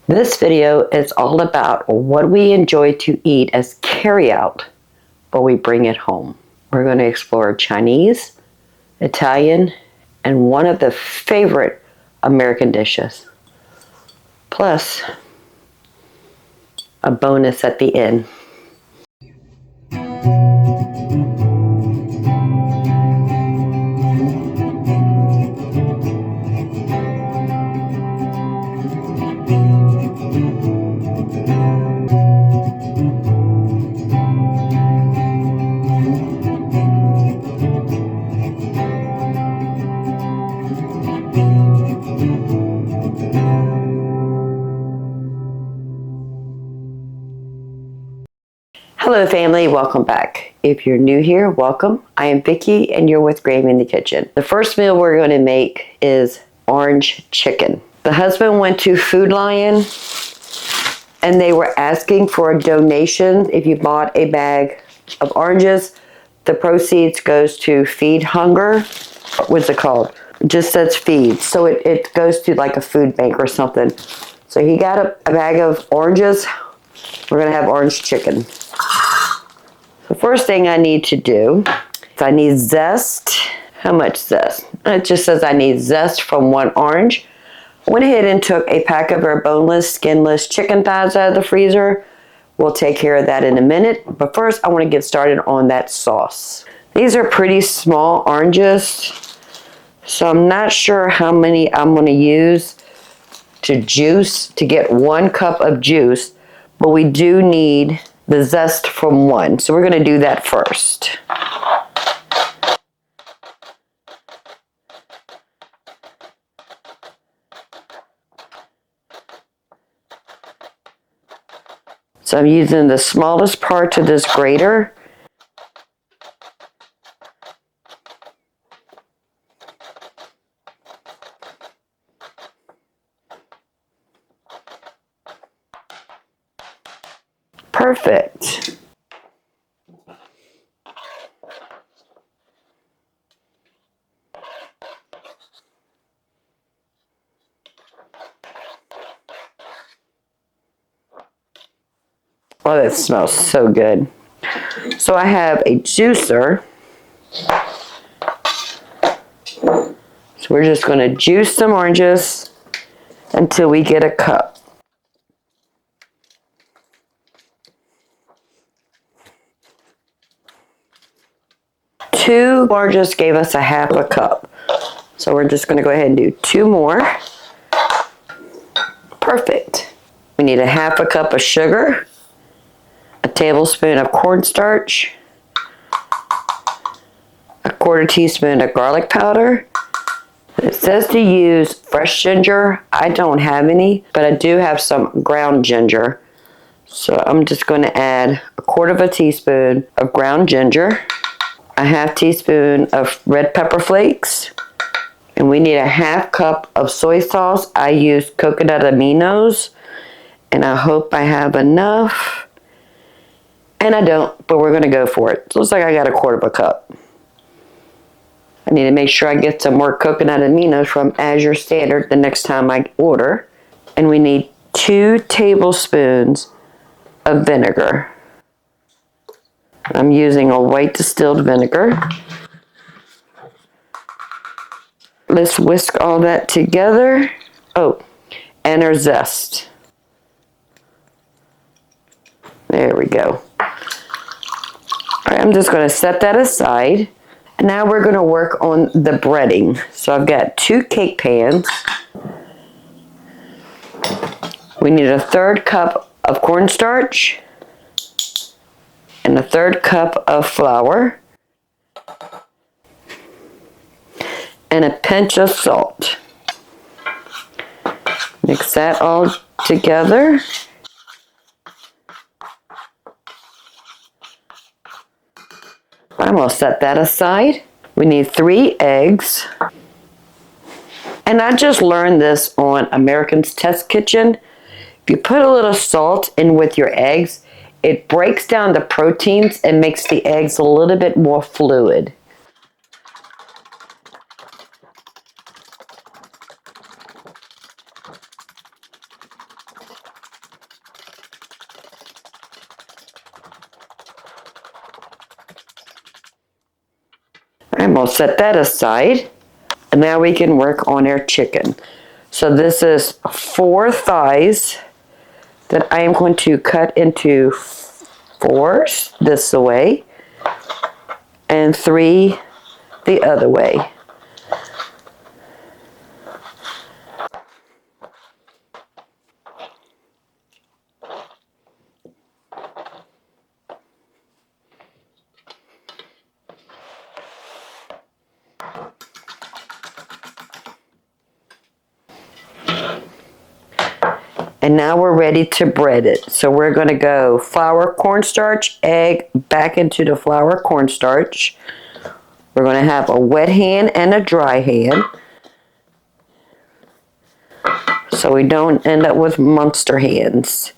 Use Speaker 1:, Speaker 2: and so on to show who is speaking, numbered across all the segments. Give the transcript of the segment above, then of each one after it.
Speaker 1: This video is all about what we enjoy to eat as carryout, but we bring it home. We're going to explore Chinese, Italian, and one of the favorite American dishes. Plus, a bonus at the end. Hello family, welcome back. If you're new here, welcome. I am Vicki and you're with Gravy in the Kitchen. The first meal we're going to make is orange chicken. The husband went to Food Lion and they were asking for a donation. If you bought a bag of oranges, the proceeds goes to Feed Hunger. What's it called? It just says feed. So it goes to like a food bank or something. So he got a bag of oranges. We're going to have orange chicken. The first thing I need to do is I need zest. How much zest? It just says I need zest from one orange. I went ahead and took a pack of our boneless, skinless chicken thighs out of the freezer. We'll take care of that in a minute. But first, I want to get started on that sauce. These are pretty small oranges, so I'm not sure how many I'm going to use to juice to get 1 cup of juice, but we do need the zest from one. So we're going to do that first. So I'm using the smallest part of this grater. Perfect. Oh, that smells so good. So I have a juicer. So we're just going to juice some oranges until we get a cup. 2 oranges gave us a half a cup. So we're just going to go ahead and do 2 more. Perfect. We need a half a cup of sugar, a tablespoon of cornstarch, a 1/4 teaspoon of garlic powder. It says to use fresh ginger. I don't have any, but I do have some ground ginger. So I'm just going to add a 1/4 teaspoon of ground ginger, a half teaspoon of red pepper flakes, and we need a half cup of soy sauce. I use coconut aminos, and I hope I have enough. And I don't, but we're going to go for it. So it looks like I got a 1/4 cup. I need to make sure I get some more coconut aminos from Azure Standard the next time I order. And we need 2 tablespoons of vinegar. I'm using a white distilled vinegar. Let's whisk all that together. Oh, and our zest. There we go. All right, I'm just going to set that aside. And now we're going to work on the breading. So I've got 2 cake pans. We need a 1/3 cup of cornstarch and a 1/3 cup of flour and a pinch of salt. Mix that all together. I'm going to set that aside. We need 3 eggs. And I just learned this on American's Test Kitchen. If you put a little salt in with your eggs, it breaks down the proteins and makes the eggs a little bit more fluid. And we'll set that aside. And now we can work on our chicken. So this is 4 thighs that I am going to cut into 4s this way and 3 the other way. And now we're ready to bread it. So we're going to go flour, cornstarch, egg, back into the flour, cornstarch. We're going to have a wet hand and a dry hand, so we don't end up with monster hands.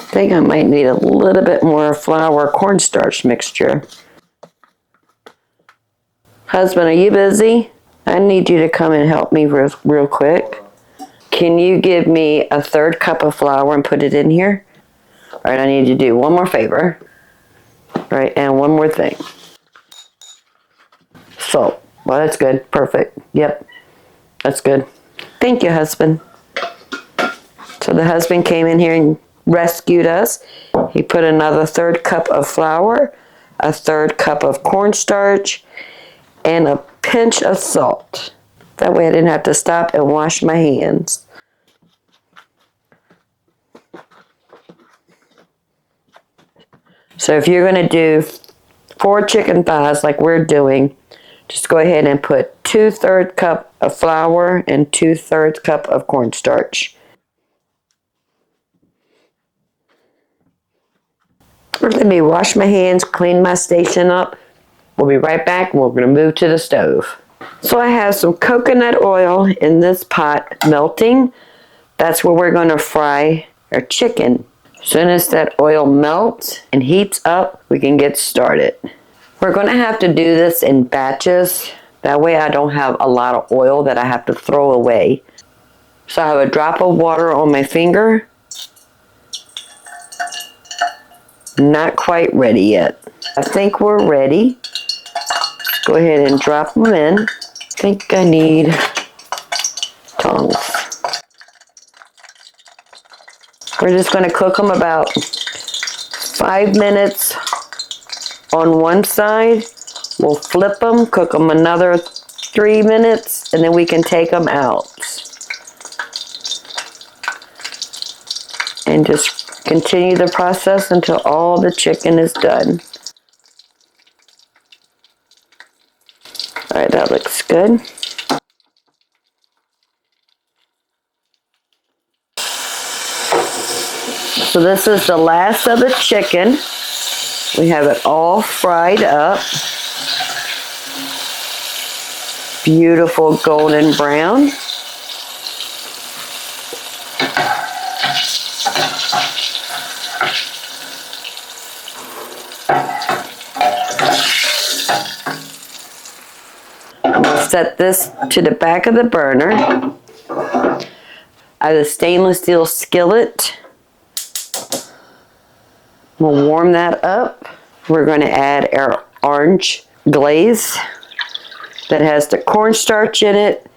Speaker 1: I think I might need a little bit more flour cornstarch mixture. Husband, are you busy? I need you to come and help me real quick. Can you give me a 1/3 cup of flour and put it in here? All right, I need you to do one more favor. All right, and one more thing. Salt. Well, that's good. Perfect. Yep, that's good. Thank you, husband. So the husband came in here and rescued us. He put another 1/3 cup of flour, a 1/3 cup of cornstarch, and a pinch of salt. That way I didn't have to stop and wash my hands. So if you're going to do 4 chicken thighs like we're doing, just go ahead and put 2/3 cup of flour and 2/3 cup of cornstarch. Let me wash my hands, clean my station up. We'll be right back. We're going to move to the stove. So I have some coconut oil in this pot melting. That's where we're going to fry our chicken. As soon as that oil melts and heats up, we can get started. We're going to have to do this in batches. That way I don't have a lot of oil that I have to throw away. So I have a drop of water on my finger. Not quite ready yet. I think we're ready. Go ahead and drop them in. I think I need tongs. We're just going to cook them about 5 minutes on one side. We'll flip them, cook them another 3 minutes, and then we can take them out. And just continue the process until all the chicken is done. All right, that looks good. So this is the last of the chicken. We have it all fried up. Beautiful golden brown. I'm going to set this to the back of the burner. I have a stainless steel skillet. We'll warm that up. We're going to add our orange glaze that has the cornstarch in it.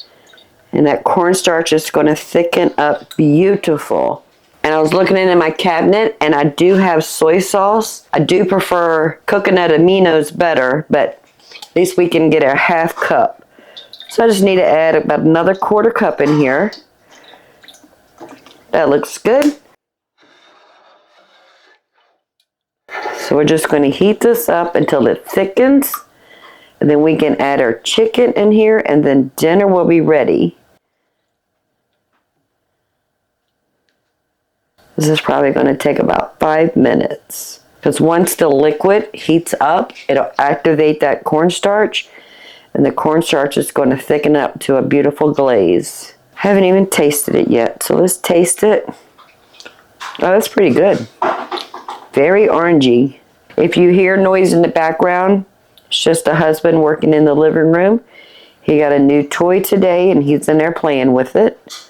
Speaker 1: And that cornstarch is going to thicken up beautiful. And I was looking into my cabinet and I do have soy sauce. I do prefer coconut aminos better, but at least we can get our 1/2 cup. So I just need to add about another 1/4 cup in here. That looks good. So we're just going to heat this up until it thickens. And then we can add our chicken in here and then dinner will be ready. This is probably going to take about 5 minutes. Because once the liquid heats up, it'll activate that cornstarch, and the cornstarch is going to thicken up to a beautiful glaze. Haven't even tasted it yet, so let's taste it. Oh, that's pretty good. Very orangey. If you hear noise in the background, it's just a husband working in the living room. He got a new toy today, and he's in there playing with it.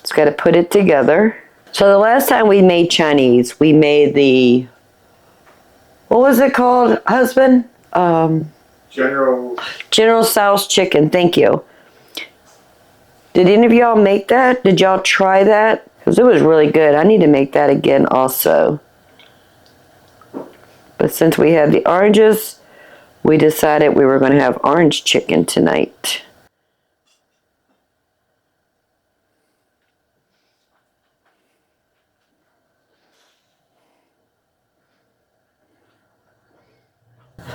Speaker 1: He's got to put it together. So the last time we made Chinese, we made the, what was it called, husband?
Speaker 2: General
Speaker 1: Tso's Chicken, thank you. Did any of y'all make that? Did y'all try that? Because it was really good. I need to make that again also. But since we have the oranges, we decided we were going to have orange chicken tonight.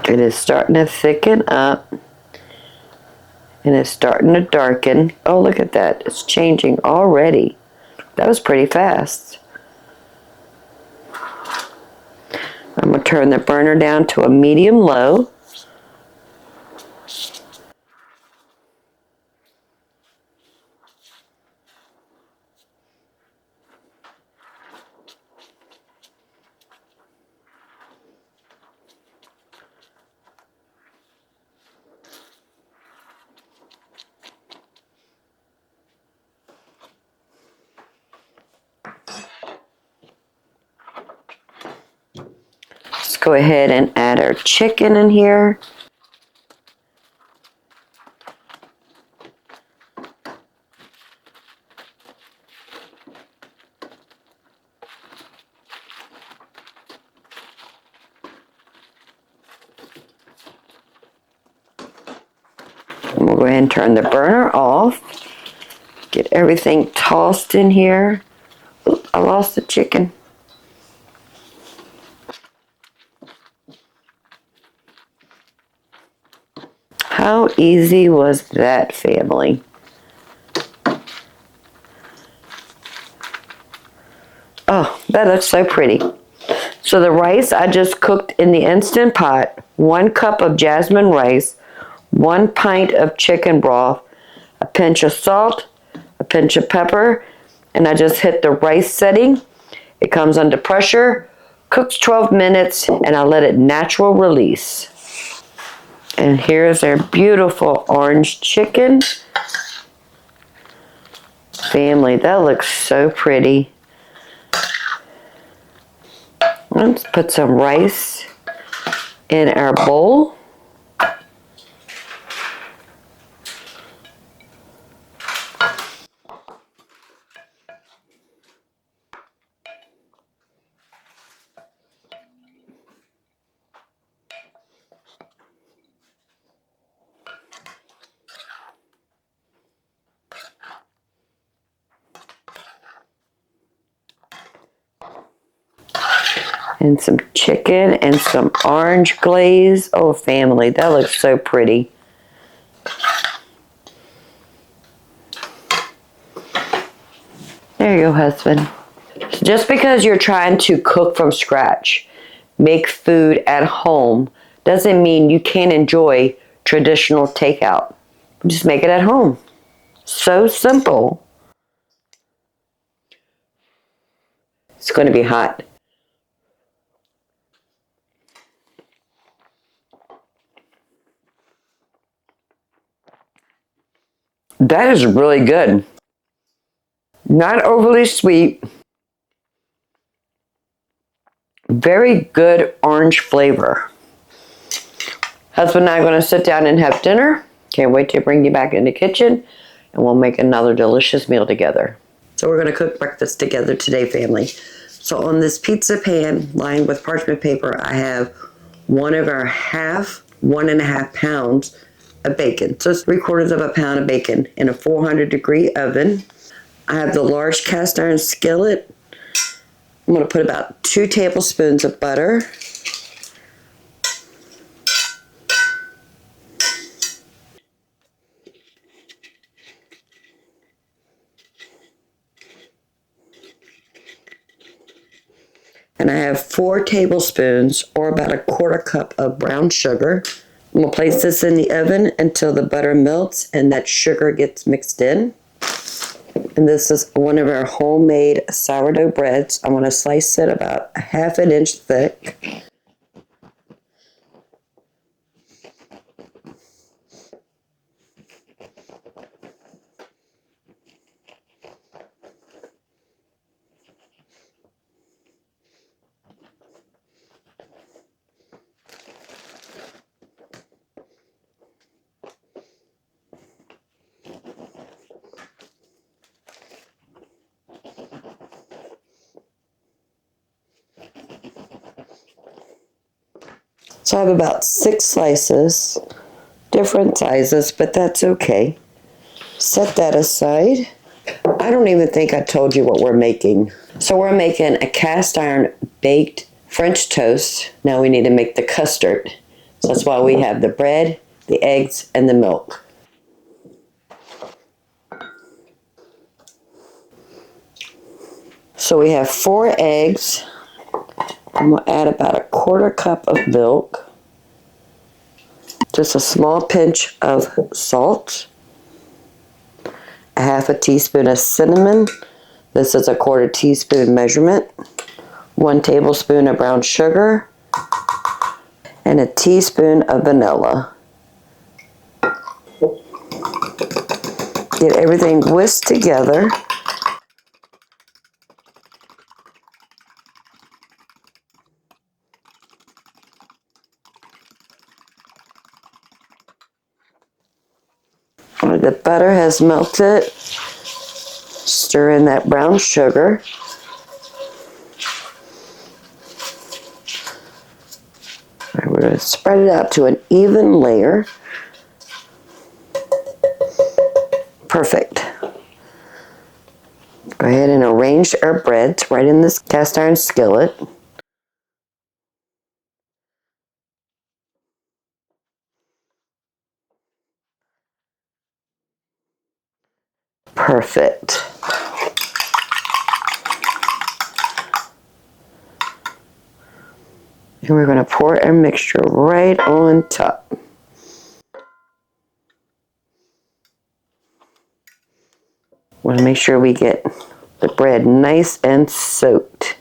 Speaker 1: It is starting to thicken up. And it's starting to darken. Oh, look at that. It's changing already. That was pretty fast. I'm going to turn the burner down to a medium low. Let's go ahead and add our chicken in here. And we'll go ahead and turn the burner off. Get everything tossed in here. Oop, I lost the chicken. How easy was that, family? Oh, that looks so pretty. So the rice I just cooked in the Instant Pot, 1 cup of jasmine rice, 1 pint of chicken broth, a pinch of salt, a pinch of pepper, and I just hit the rice setting. It comes under pressure, cooks 12 minutes, and I let it natural release. And here's our beautiful orange chicken. Family, that looks so pretty. Let's put some rice in our bowl. And some chicken and some orange glaze. Oh, family, that looks so pretty. There you go, husband. So just because you're trying to cook from scratch, make food at home, doesn't mean you can't enjoy traditional takeout. Just make it at home. So simple. It's going to be hot. That is really good. Not overly sweet. Very good orange flavor. Husband and I are going to sit down and have dinner. Can't wait to bring you back in the kitchen, and we'll make another delicious meal together. So we're going to cook breakfast together today, family. So on this pizza pan lined with parchment paper, I have 1.5 pounds of bacon. So it's 3/4 pound of bacon in a 400-degree oven. I have the large cast iron skillet. I'm going to put about 2 tablespoons of butter. And I have 4 tablespoons or about a quarter cup of brown sugar. I'm going to place this in the oven until the butter melts and that sugar gets mixed in. And this is one of our homemade sourdough breads. I'm going to slice it about a half an inch thick. So I have about 6 slices, different sizes, but that's okay. Set that aside. I don't even think I told you what we're making. So we're making a cast iron baked French toast. Now we need to make the custard. So that's why we have the bread, the eggs, and the milk. So we have 4 eggs. I'm going to add about a quarter cup of milk. Just a small pinch of salt. A half a teaspoon of cinnamon. This is a quarter teaspoon measurement. 1 tablespoon of brown sugar. And a teaspoon of vanilla. Get everything whisked together. When the butter has melted, stir in that brown sugar. Right, we're going to spread it out to an even layer. Perfect. Go ahead and arrange our breads right in this cast iron skillet. Perfect. And we're going to pour our mixture right on top. Want to make sure we get the bread nice and soaked.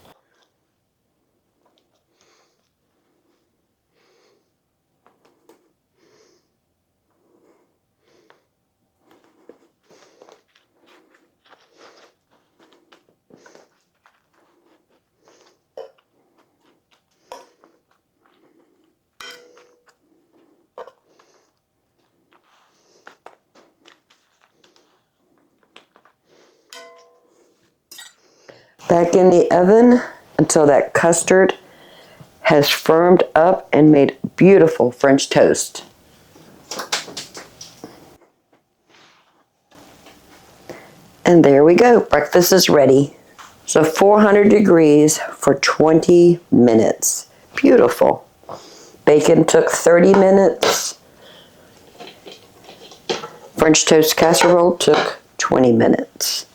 Speaker 1: Back in the oven until that custard has firmed up and made beautiful French toast. And there we go. Breakfast is ready. So 400 degrees for 20 minutes. Beautiful. Bacon took 30 minutes. French toast casserole took 20 minutes.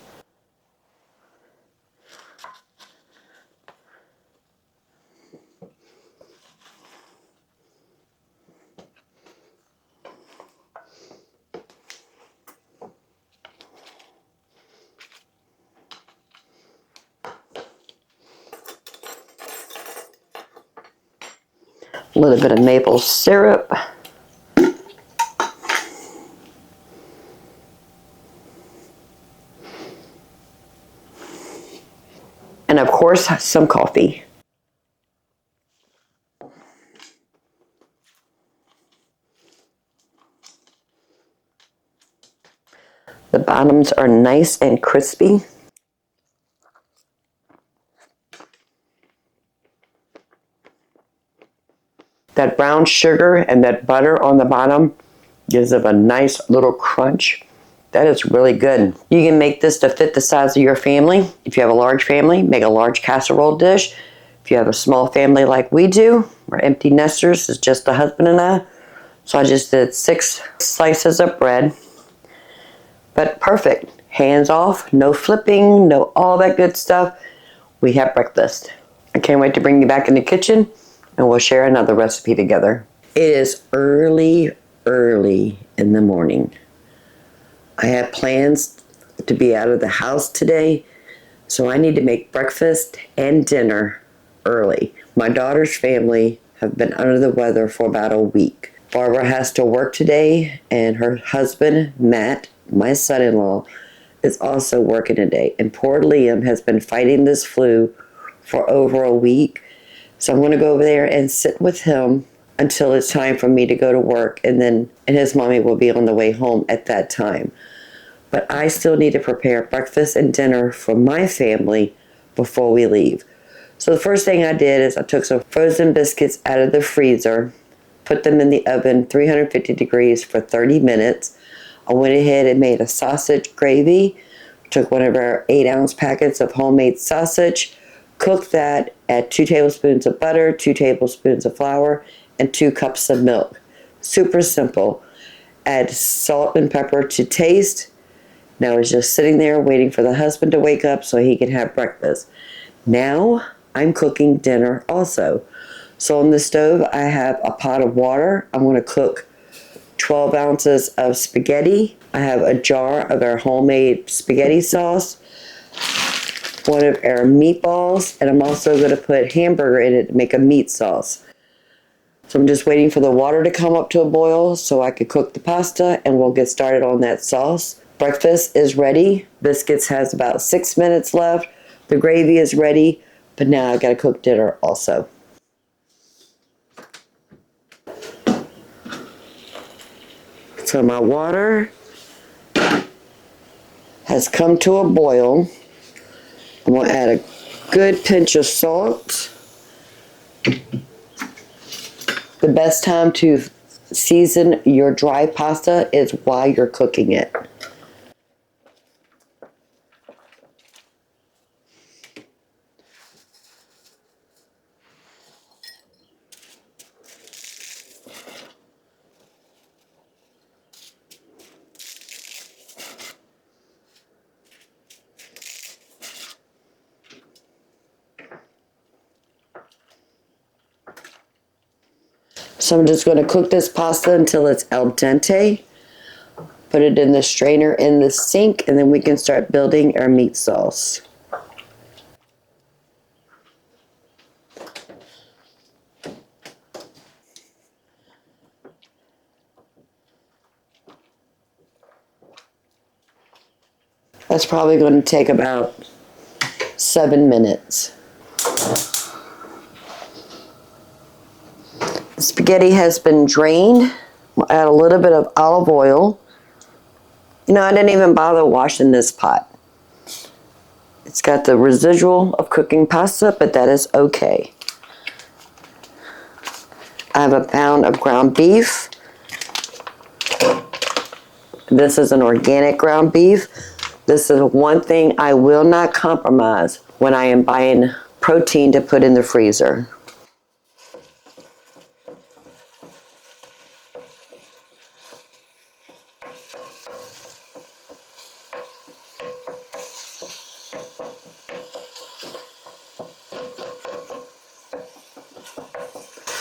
Speaker 1: A little bit of maple syrup. And of course, some coffee. The bottoms are nice and crispy. That brown sugar and that butter on the bottom gives it a nice little crunch. That is really good. You can make this to fit the size of your family. If you have a large family, make a large casserole dish. If you have a small family like we do, we're empty nesters, it's just the husband and I. So I just did 6 slices of bread. But perfect. Hands off, no flipping, no all that good stuff. We have breakfast. I I can't wait to bring you back in the kitchen and we'll share another recipe together. It is early in the morning. I have plans to be out of the house today, so I need to make breakfast and dinner early. My daughter's family have been under the weather for about a week. Barbara has to work today, and her husband, Matt, my son-in-law, is also working today. And poor Liam has been fighting this flu for over a week. So I'm going to go over there and sit with him until it's time for me to go to work, and his mommy will be on the way home at that time. But I still need to prepare breakfast and dinner for my family before we leave. So the first thing I did is I took some frozen biscuits out of the freezer, put them in the oven, 350 degrees for 30 minutes. I went ahead and made a sausage gravy, took one of our 8-ounce packets of homemade sausage, cooked that, add 2 tablespoons of butter, 2 tablespoons of flour, and 2 cups of milk. Super simple. Add salt and pepper to taste. Now I was just sitting there waiting for the husband to wake up so he can have breakfast. Now I'm cooking dinner also. So on the stove I have a pot of water. I'm going to cook 12 ounces of spaghetti. I have a jar of our homemade spaghetti sauce, one of our meatballs, and I'm also going to put hamburger in it to make a meat sauce. So I'm just waiting for the water to come up to a boil so I could cook the pasta, and we'll get started on that sauce. Breakfast is ready. Biscuits has about 6 minutes left. The gravy is ready, but now I've got to cook dinner also. So my water has come to a boil. I'm going to add a good pinch of salt. The best time to season your dry pasta is while you're cooking it. So I'm just going to cook this pasta until it's al dente. Put it in the strainer in the sink, and then we can start building our meat sauce. That's probably going to take about 7 minutes. The spaghetti has been drained. We'll add a little bit of olive oil. You know, I didn't even bother washing this pot. It's got the residual of cooking pasta, but that is okay. I have a pound of ground beef. This is an organic ground beef. This is one thing I will not compromise when I am buying protein to put in the freezer.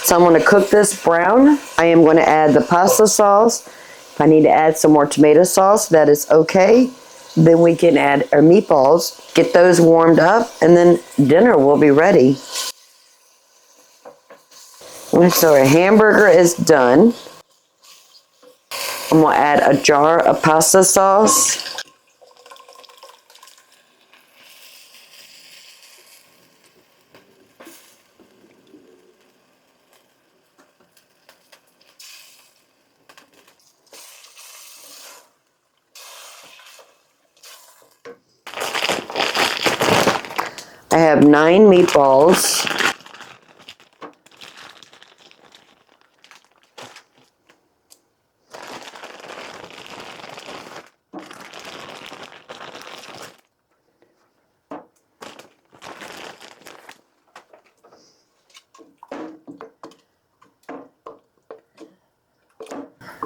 Speaker 1: So I'm going to cook this brown. I am going to add the pasta sauce. If I need to add some more tomato sauce, that is okay. Then we can add our meatballs, get those warmed up, and then dinner will be ready. So our hamburger is done. I'm going to add a jar of pasta sauce. I have 9 meatballs.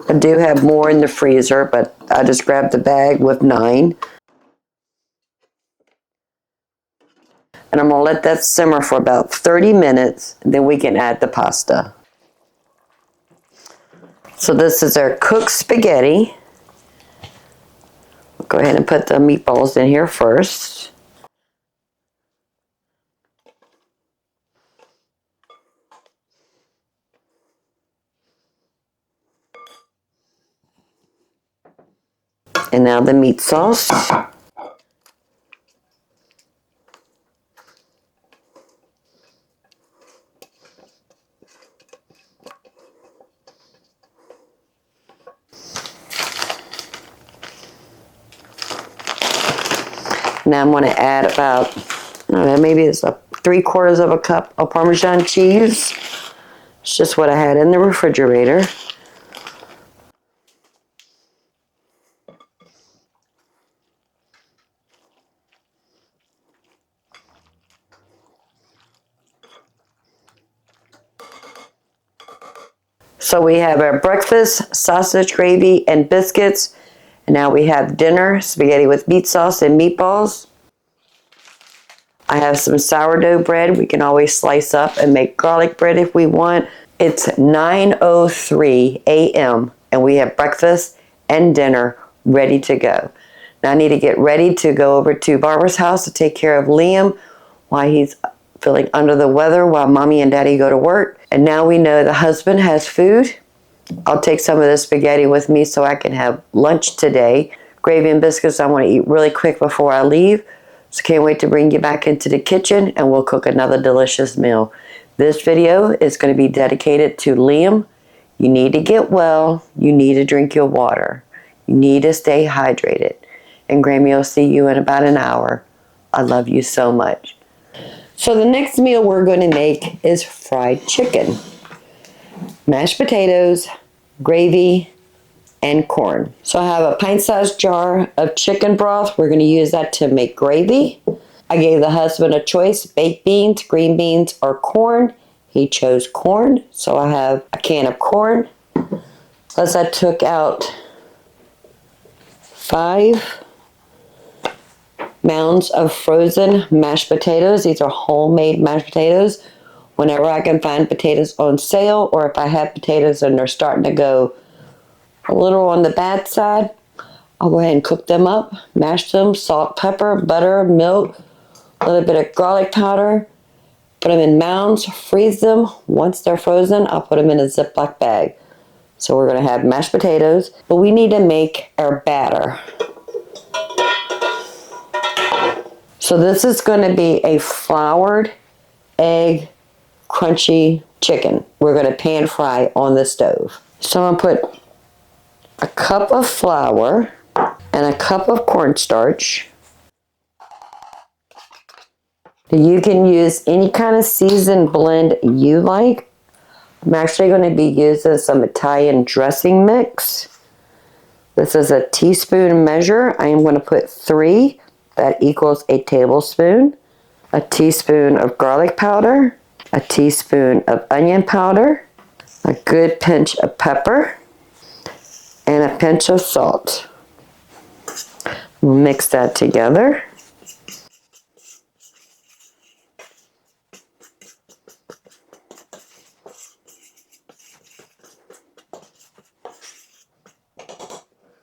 Speaker 1: I do have more in the freezer, but I just grabbed the bag with 9. And I'm gonna let that simmer for about 30 minutes, then we can add the pasta. So this is our cooked spaghetti. Go ahead and put the meatballs in here first. And now the meat sauce. Now I'm going to add about, I don't know, maybe it's 3/4 of a cup of Parmesan cheese. It's just what I had in the refrigerator. So we have our breakfast, sausage gravy, and biscuits. And now we have dinner, spaghetti with meat sauce and meatballs. I have some sourdough bread. We can always slice up and make garlic bread if we want. It's 9:03 a.m. and we have breakfast and dinner ready to go. Now I need to get ready to go over to Barbara's house to take care of Liam while he's feeling under the weather while mommy and daddy go to work. And now we know the husband has food. I'll take some of the spaghetti with me so I can have lunch today. Gravy and biscuits I want to eat really quick before I leave. So can't wait to bring you back into the kitchen and we'll cook another delicious meal. This video is going to be dedicated to Liam. You need to get well. You need to drink your water. You need to stay hydrated. And Grammy will see you in about an hour. I love you so much. So the next meal we're going to make is fried chicken. Mashed potatoes, gravy, and corn. So I have a pint-sized jar of chicken broth. We're going to use that to make gravy. I gave the husband a choice, baked beans, green beans, or corn. He chose corn, so I have a can of corn. Plus I took out 5 mounds of frozen mashed potatoes. These are homemade mashed potatoes. Whenever I can find potatoes on sale, or if I have potatoes and they're starting to go a little on the bad side, I'll go ahead and cook them up, mash them, salt, pepper, butter, milk, a little bit of garlic powder, put them in mounds, freeze them. Once they're frozen, I'll put them in a Ziploc bag. So we're going to have mashed potatoes, but we need to make our batter. So this is going to be a floured egg crunchy chicken. We're going to pan fry on the stove. So I'm going to put a cup of flour and a cup of cornstarch. You can use any kind of seasoned blend you like. I'm actually going to be using some Italian dressing mix. This is a teaspoon measure. I am going to put 3. That equals a tablespoon. A teaspoon of garlic powder. A teaspoon of onion powder. A good pinch of pepper. And a pinch of salt. We'll mix that together.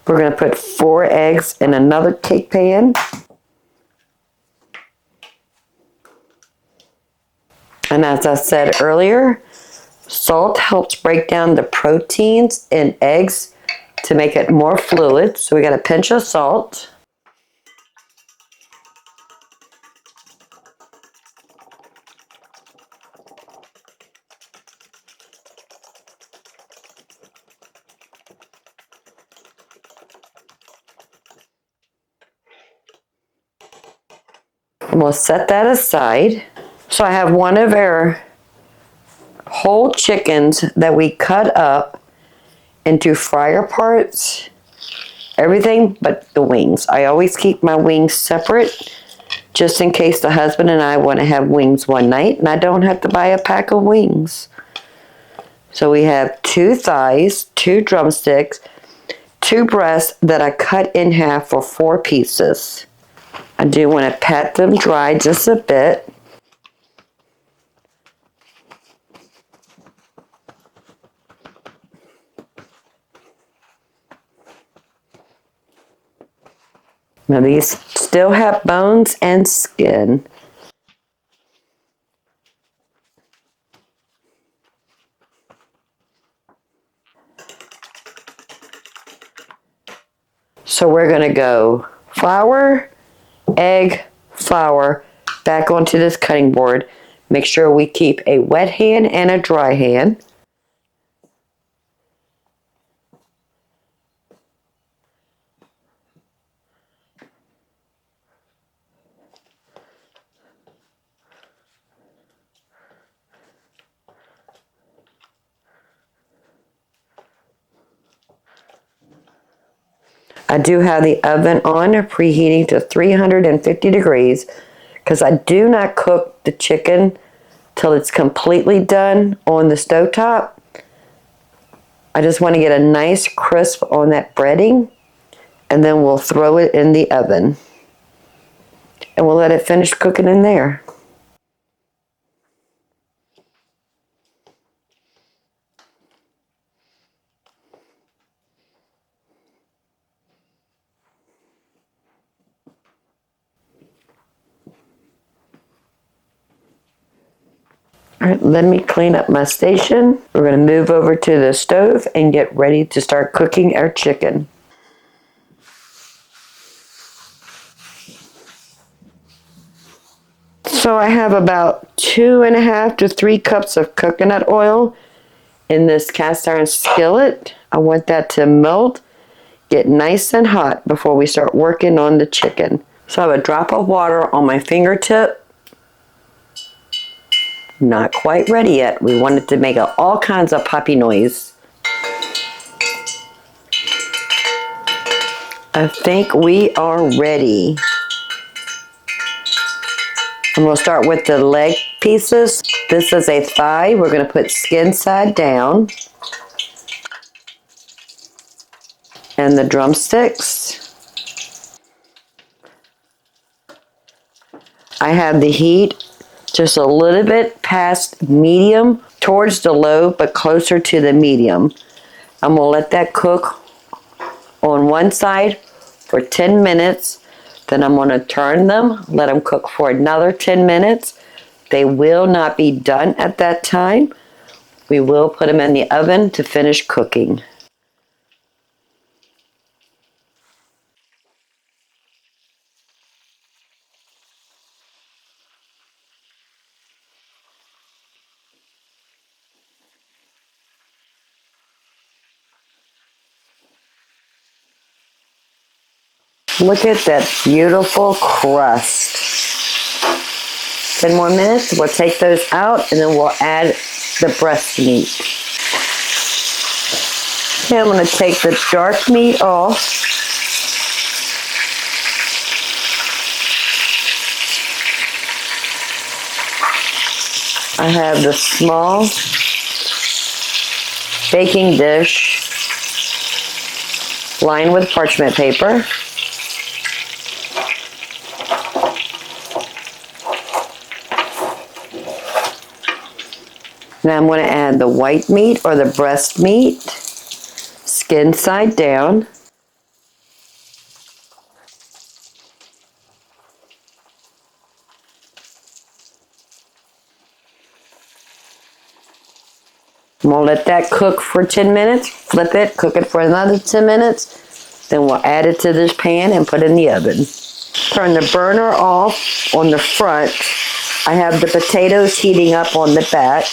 Speaker 1: We're going to put 4 eggs in another cake pan. And as I said earlier, salt helps break down the proteins in eggs to make it more fluid. So we got a pinch of salt. And we'll set that aside. So I have one of our whole chickens that we cut up into fryer parts. Everything but the wings. I always keep my wings separate just in case the husband and I want to have wings one night and I don't have to buy a pack of wings. So we have 2 thighs, 2 drumsticks, 2 breasts that I cut in half for 4 pieces. I do want to pat them dry just a bit. Now these still have bones and skin. So we're going to go flour, egg, flour, back onto this cutting board. Make sure we keep a wet hand and a dry hand. I do have the oven on, preheating to 350 degrees, because I do not cook the chicken till it's completely done on the stovetop. I just want to get a nice crisp on that breading, and then we'll throw it in the oven. And we'll let it finish cooking in there. All right, let me clean up my station. We're going to move over to the stove and get ready to start cooking our chicken. So I have about 2.5 to 3 cups of coconut oil in this cast iron skillet. I want that to melt, get nice and hot before we start working on the chicken. So I have a drop of water on my fingertip. Not quite ready yet. We want it to make all kinds of poppy noise. I think we are ready. And we'll start with the leg pieces. This is a thigh. We're going to put skin side down. And the drumsticks. I have the heat just a little bit past medium, towards the low, but closer to the medium. I'm going to let that cook on one side for 10 minutes. Then I'm going to turn them, let them cook for another 10 minutes. They will not be done at that time. We will put them in the oven to finish cooking. Look at that beautiful crust. 10 more minutes, we'll take those out and then we'll add the breast meat. Okay, I'm going to take the dark meat off. I have the small baking dish lined with parchment paper. Now I'm going to add the white meat or the breast meat, skin side down. I'm going to let that cook for 10 minutes, flip it, cook it for another 10 minutes. Then we'll add it to this pan and put it in the oven. Turn the burner off on the front. I have the potatoes heating up on the back.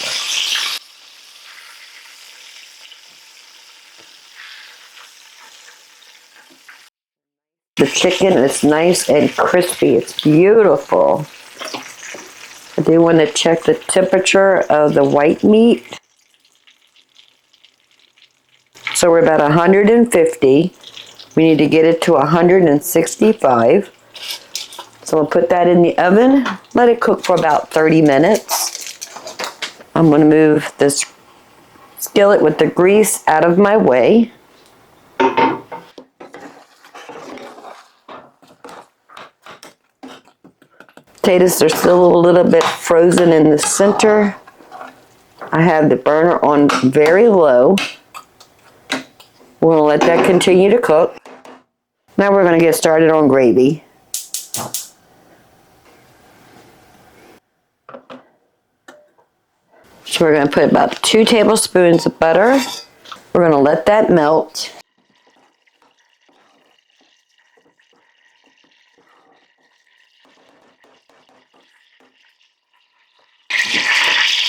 Speaker 1: The chicken is nice and crispy. It's beautiful. I do want to check the temperature of the white meat. So we're about 150. We need to get it to 165. So I'll put that in the oven. Let it cook for about 30 minutes. I'm going to move this skillet with the grease out of my way. Potatoes are still a little bit frozen in the center. I have the burner on very low. We'll let that continue to cook. Now we're going to get started on gravy. So we're going to put about 2 tablespoons of butter. We're going to let that melt.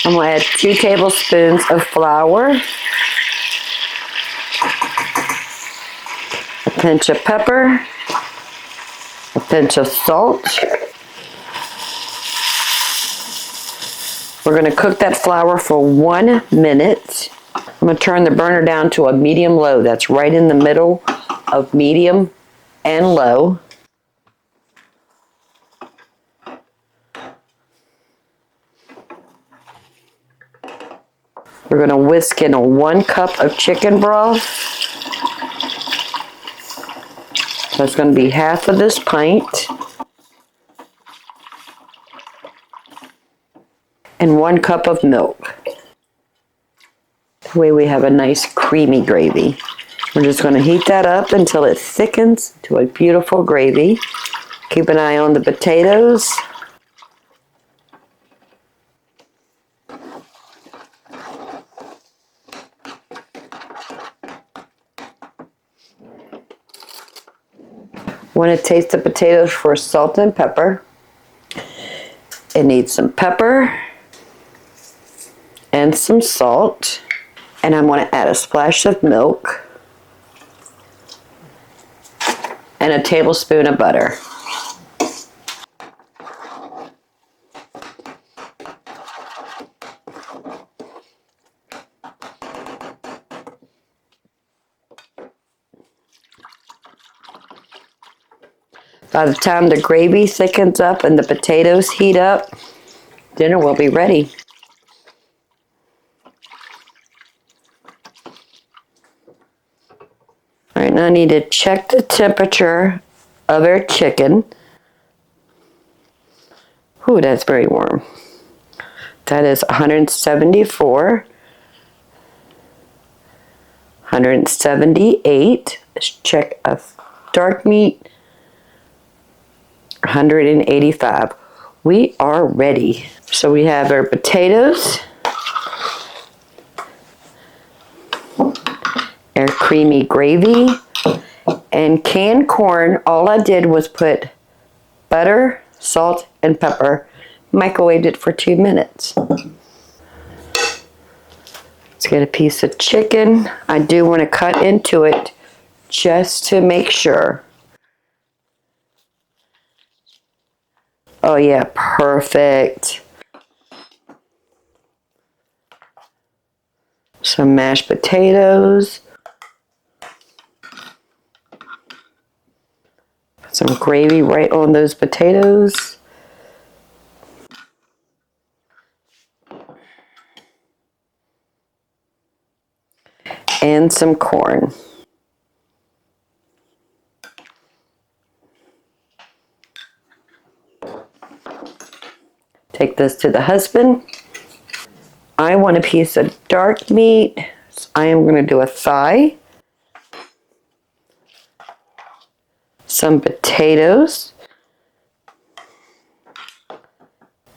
Speaker 1: I'm going to add 2 tablespoons of flour, a pinch of pepper, a pinch of salt. We're going to cook that flour for 1 minute. I'm going to turn the burner down to a medium-low. That's right in the middle of medium and low. We're going to whisk in 1 cup of chicken broth. That's going to be half of this pint. And 1 cup of milk. That way we have a nice creamy gravy. We're just going to heat that up until it thickens to a beautiful gravy. Keep an eye on the potatoes. Want to taste the potatoes for salt and pepper. It needs some pepper and some salt. And I'm going to add a splash of milk and a tablespoon of butter. By the time the gravy thickens up and the potatoes heat up, dinner will be ready. All right, now I need to check the temperature of our chicken. Ooh, that's very warm. That is 174, 178. Let's check a dark meat. 185. We are ready. So we have our potatoes, our creamy gravy, and canned corn. All I did was put butter, salt, and pepper, microwaved it for 2 minutes. Let's get a piece of chicken. I do want to cut into it just to make sure. Oh yeah, perfect. Some mashed potatoes. Put some gravy right on those potatoes. And some corn. Take this to the husband. I want a piece of dark meat. So I am going to do a thigh. Some potatoes.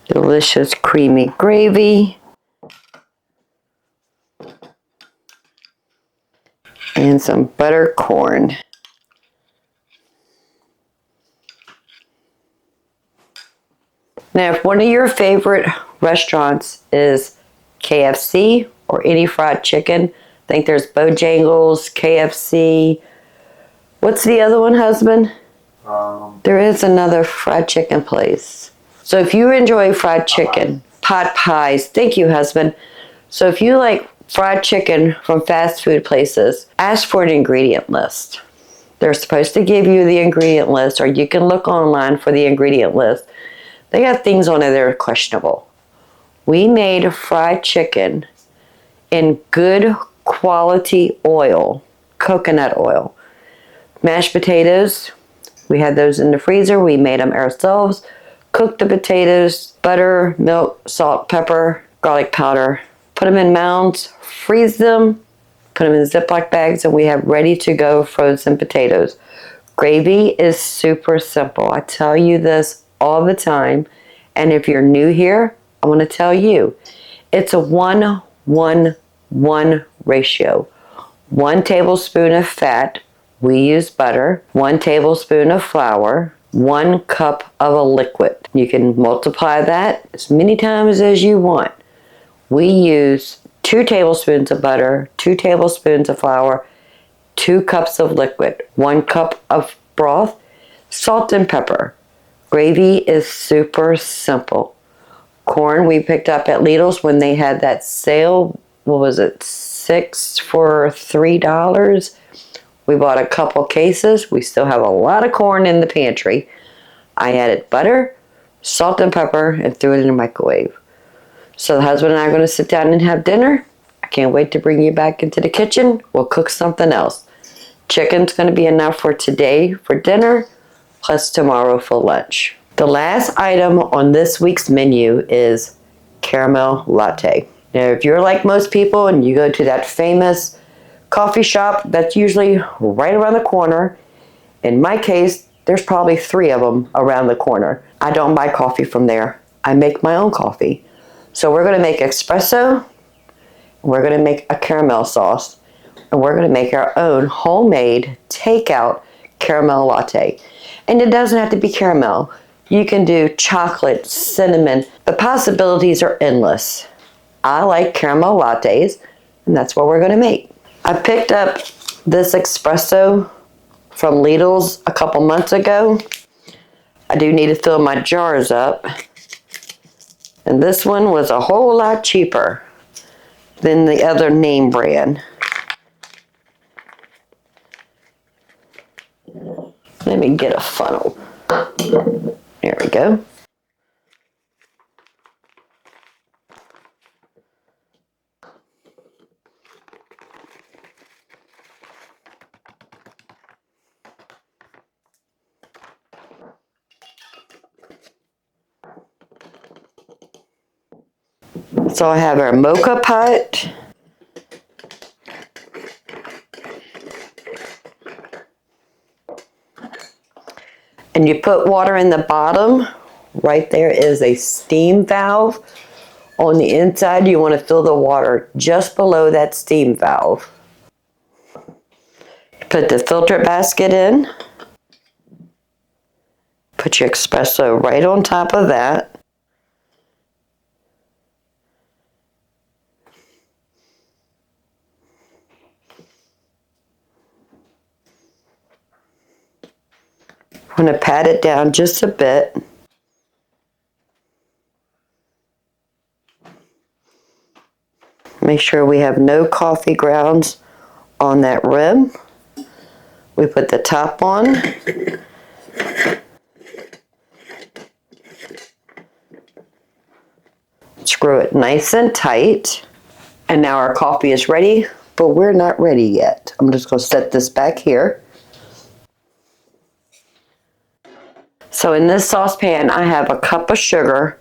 Speaker 1: Delicious creamy gravy. And some butter corn. Now, if one of your favorite restaurants is KFC or any fried chicken, I think there's Bojangles, KFC. What's the other one, husband? There is another fried chicken place. So if you enjoy fried chicken, pot pies, thank you, husband. So if you like fried chicken from fast food places, ask for an ingredient list. They're supposed to give you the ingredient list, or you can look online for the ingredient list. They got things on it that are questionable. We made fried chicken in good quality oil, coconut oil. Mashed potatoes, we had those in the freezer. We made them ourselves. Cooked the potatoes, butter, milk, salt, pepper, garlic powder. Put them in mounds, freeze them, put them in Ziploc bags, and we have ready to go frozen potatoes. Gravy is super simple. I tell you this all the time. And if you're new here, I want to tell you, it's a 1-1-1 ratio. 1 tablespoon of fat, we use butter, 1 tablespoon of flour, 1 cup of a liquid. You can multiply that as many times as you want. We use 2 tablespoons of butter, 2 tablespoons of flour, 2 cups of liquid, 1 cup of broth, salt and pepper. Gravy is super simple. Corn we picked up at Lidl's when they had that sale. What was it? 6 for $3. We bought a couple cases. We still have a lot of corn in the pantry. I added butter, salt and pepper, and threw it in the microwave. So the husband and I are going to sit down and have dinner. I can't wait to bring you back into the kitchen. We'll cook something else. Chicken's going to be enough for today for dinner, plus tomorrow for lunch. The last item on this week's menu is caramel latte. Now, if you're like most people and you go to that famous coffee shop that's usually right around the corner, in my case, there's probably 3 of them around the corner. I don't buy coffee from there. I make my own coffee. So we're going to make espresso, we're going to make a caramel sauce, and we're going to make our own homemade takeout caramel latte. And it doesn't have to be caramel. You can do chocolate, cinnamon. The possibilities are endless. I like caramel lattes, and that's what we're going to make. I picked up this espresso from Lidl's a couple months ago. I do need to fill my jars up. And this one was a whole lot cheaper than the other name brand. Let me get a funnel. There we go. So I have our mocha pot. And you put water in the bottom. Right there is a steam valve. On the inside, you want to fill the water just below that steam valve. Put the filter basket in. Put your espresso right on top of that. I'm going to pat it down just a bit. Make sure we have no coffee grounds on that rim. We put the top on. Screw it nice and tight. And now our coffee is ready, but we're not ready yet. I'm just going to set this back here. So in this saucepan, I have a cup of sugar.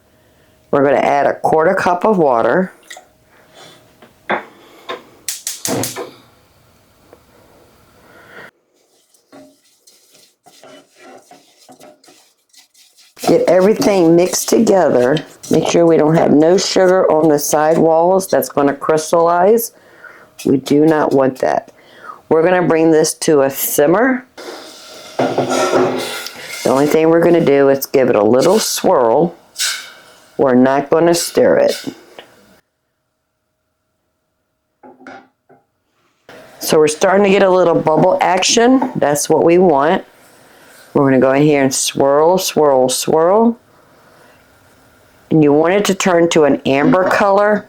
Speaker 1: We're going to add a 1/4 cup of water. Get everything mixed together. Make sure we don't have no sugar on the side walls. That's going to crystallize. We do not want that. We're going to bring this to a simmer. The only thing we're going to do is give it a little swirl. We're not going to stir it. So we're starting to get a little bubble action. That's what we want. We're going to go in here and swirl, swirl, swirl. And you want it to turn to an amber color.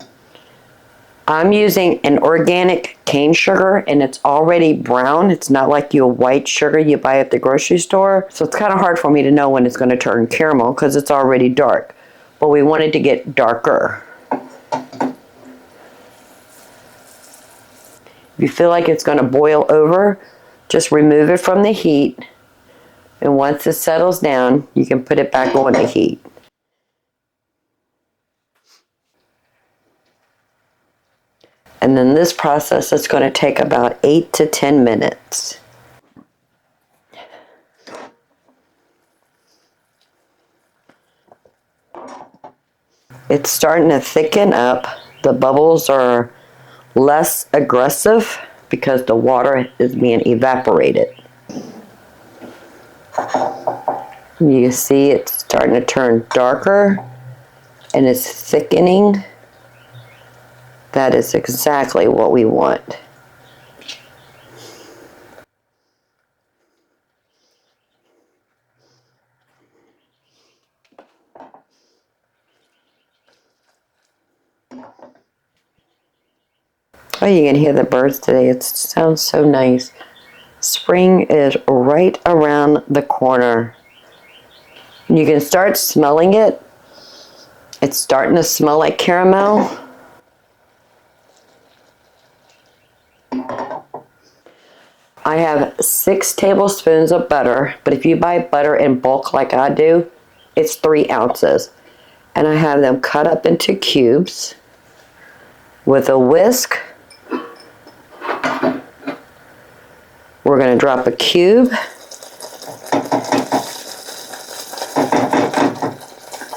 Speaker 1: I'm using an organic cane sugar, and it's already brown. It's not like your white sugar you buy at the grocery store. So it's kind of hard for me to know when it's going to turn caramel because it's already dark. But we want it to get darker. If you feel like it's going to boil over, just remove it from the heat. And once it settles down, you can put it back on the heat. And then this process is going to take about 8 to 10 minutes. It's starting to thicken up. The bubbles are less aggressive because the water is being evaporated. You see it's starting to turn darker and it's thickening. That is exactly what we want. Oh, you can hear the birds today. It sounds so nice. Spring is right around the corner. You can start smelling it. It's starting to smell like caramel. I have 6 tablespoons of butter, but if you buy butter in bulk like I do, it's 3 ounces. And I have them cut up into cubes with a whisk. We're going to drop a cube.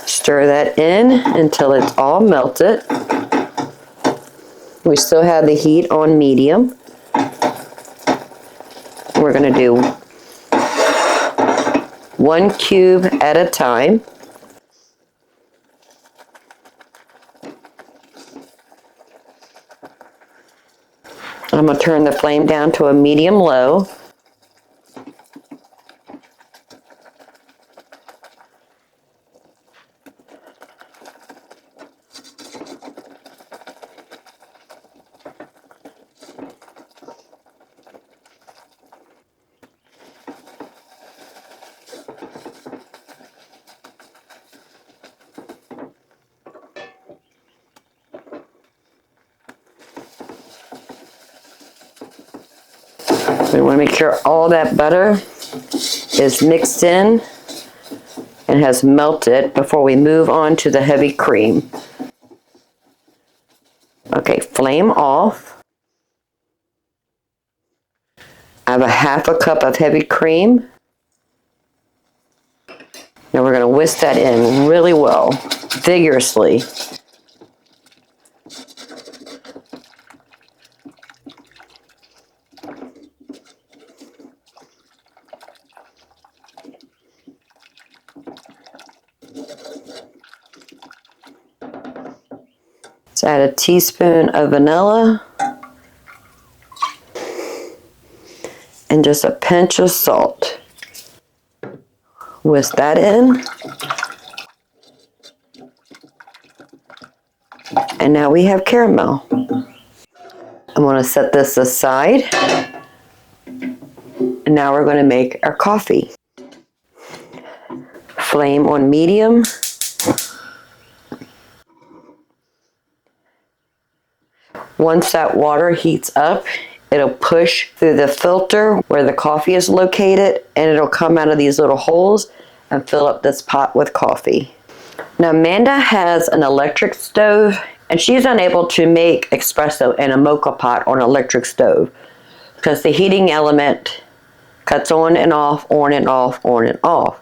Speaker 1: Stir that in until it's all melted. We still have the heat on medium. We're going to do 1 cube at a time. I'm going to turn the flame down to a medium-low. We want to make sure all that butter is mixed in and has melted before we move on to the heavy cream. Okay, flame off. I have a half a cup of heavy cream. Now we're going to whisk that in really well, vigorously. Let's add a teaspoon of vanilla and just a pinch of salt. Whisk that in. And now we have caramel. I'm going to set this aside. And now we're going to make our coffee. Flame on medium. Once that water heats up, it'll push through the filter where the coffee is located, and it'll come out of these little holes and fill up this pot with coffee. Now Amanda has an electric stove, and she's unable to make espresso in a mocha pot on an electric stove because the heating element cuts on and off, on and off, on and off,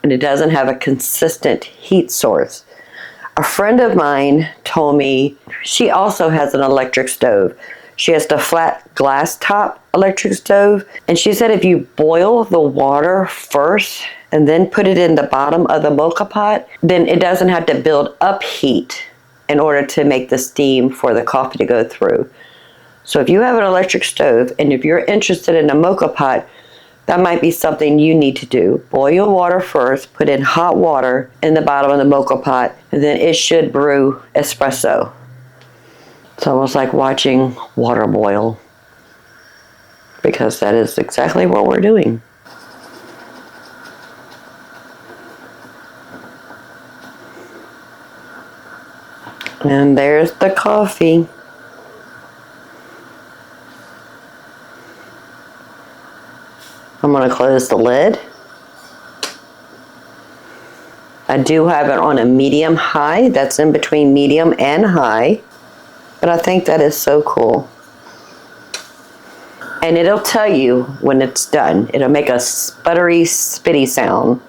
Speaker 1: and it doesn't have a consistent heat source. A friend of mine told me she also has an electric stove. She has the flat glass top electric stove, and she said if you boil the water first and then put it in the bottom of the mocha pot, then it doesn't have to build up heat in order to make the steam for the coffee to go through. So if you have an electric stove and if you're interested in a mocha pot, that might be something you need to do. Boil your water first, put in hot water in the bottom of the mocha pot, and then it should brew espresso. It's almost like watching water boil, because that is exactly what we're doing. And there's the coffee. I'm going to close the lid. I do have it on a medium high. That's in between medium and high. But I think that is so cool. And it'll tell you when it's done. It'll make a sputtery, spitty sound.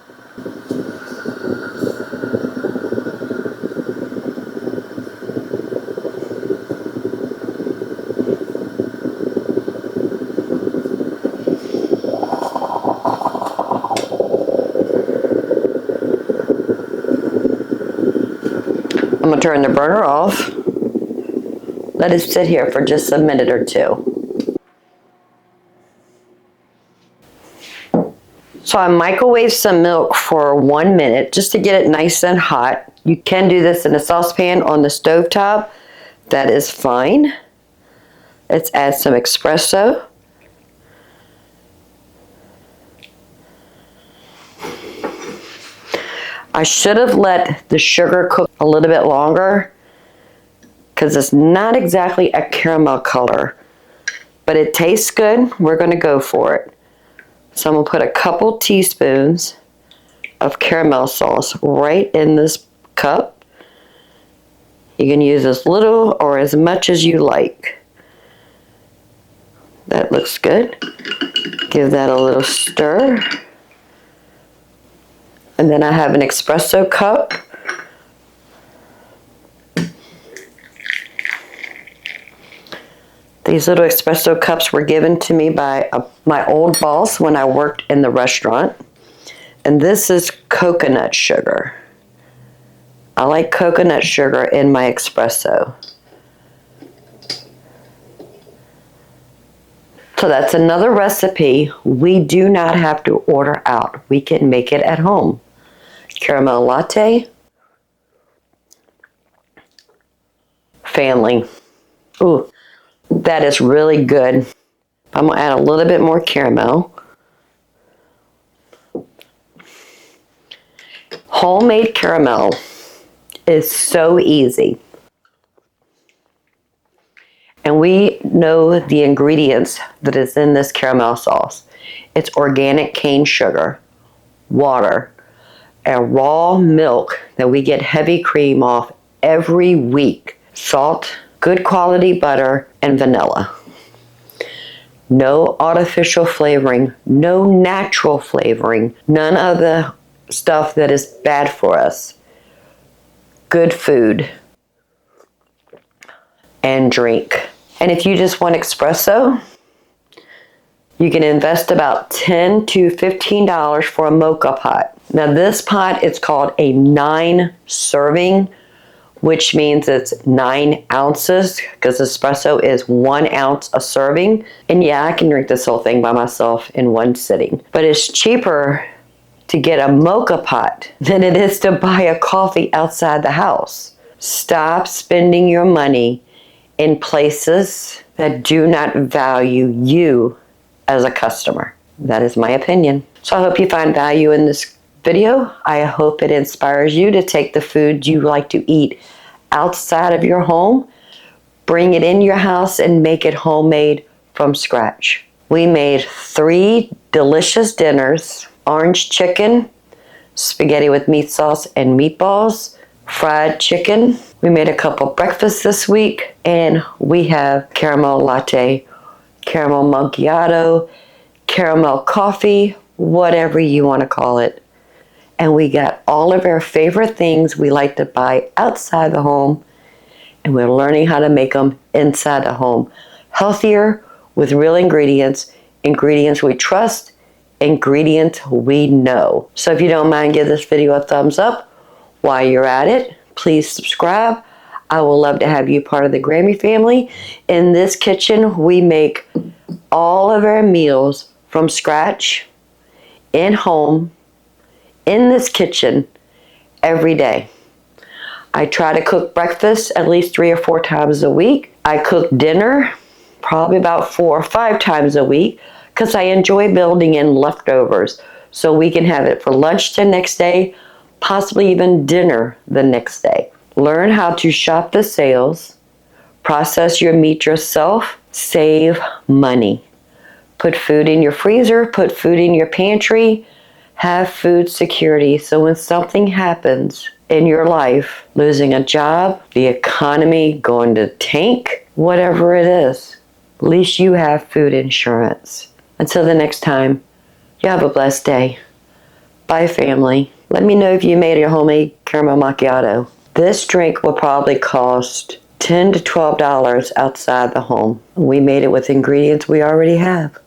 Speaker 1: I'm gonna turn the burner off. Let it sit here for just a minute or two. So I microwaved some milk for 1 minute just to get it nice and hot. You can do this in a saucepan on the stovetop. That is fine. Let's add some espresso. I should have let the sugar cook a little bit longer because it's not exactly a caramel color, but it tastes good. We're going to go for it. So I'm going to put a couple teaspoons of caramel sauce right in this cup. You can use as little or as much as you like. That looks good. Give that a little stir. And then I have an espresso cup. These little espresso cups were given to me by my old boss when I worked in the restaurant. And this is coconut sugar. I like coconut sugar in my espresso. So that's another recipe we do not have to order out. We can make it at home. Caramel latte. Family. Ooh, that is really good. I'm going to add a little bit more caramel. Homemade caramel is so easy. And we know the ingredients that is in this caramel sauce. It's organic cane sugar, water, and raw milk that we get heavy cream off every week, salt, good quality butter, and vanilla. No artificial flavoring, no natural flavoring, none of the stuff that is bad for us. Good food and drink. And if you just want espresso, you can invest about $10 to $15 for a mocha pot. Now this pot, it's called a 9 serving, which means it's 9 ounces because espresso is 1 ounce a serving. And yeah, I can drink this whole thing by myself in one sitting. But it's cheaper to get a mocha pot than it is to buy a coffee outside the house. Stop spending your money in places that do not value you as a customer. That is my opinion. So I hope you find value in this video. I hope it inspires you to take the food you like to eat outside of your home, bring it in your house, and make it homemade from scratch. We made 3 delicious dinners: orange chicken, spaghetti with meat sauce and meatballs, fried chicken. We made a couple breakfasts this week, and we have caramel latte, caramel macchiato, caramel coffee, whatever you want to call it. And we got all of our favorite things we like to buy outside the home, and we're learning how to make them inside the home. Healthier, with real ingredients, ingredients we trust, ingredients we know. So if you don't mind, give this video a thumbs up. While you're at it, please subscribe. I would love to have you part of the Grammy family. In this kitchen, we make all of our meals from scratch, in home, in this kitchen, every day. I try to cook breakfast at least 3 or 4 times a week. I cook dinner probably about 4 or 5 times a week because I enjoy building in leftovers so we can have it for lunch the next day, possibly even dinner the next day. Learn how to shop the sales, process your meat yourself, save money. Put food in your freezer, put food in your pantry, have food security so when something happens in your life, losing a job, the economy going to tank, whatever it is, at least you have food insurance. Until the next time, you have a blessed day. Bye, family. Let me know if you made your homemade caramel macchiato. This drink will probably cost $10 to $12 outside the home. We made it with ingredients we already have.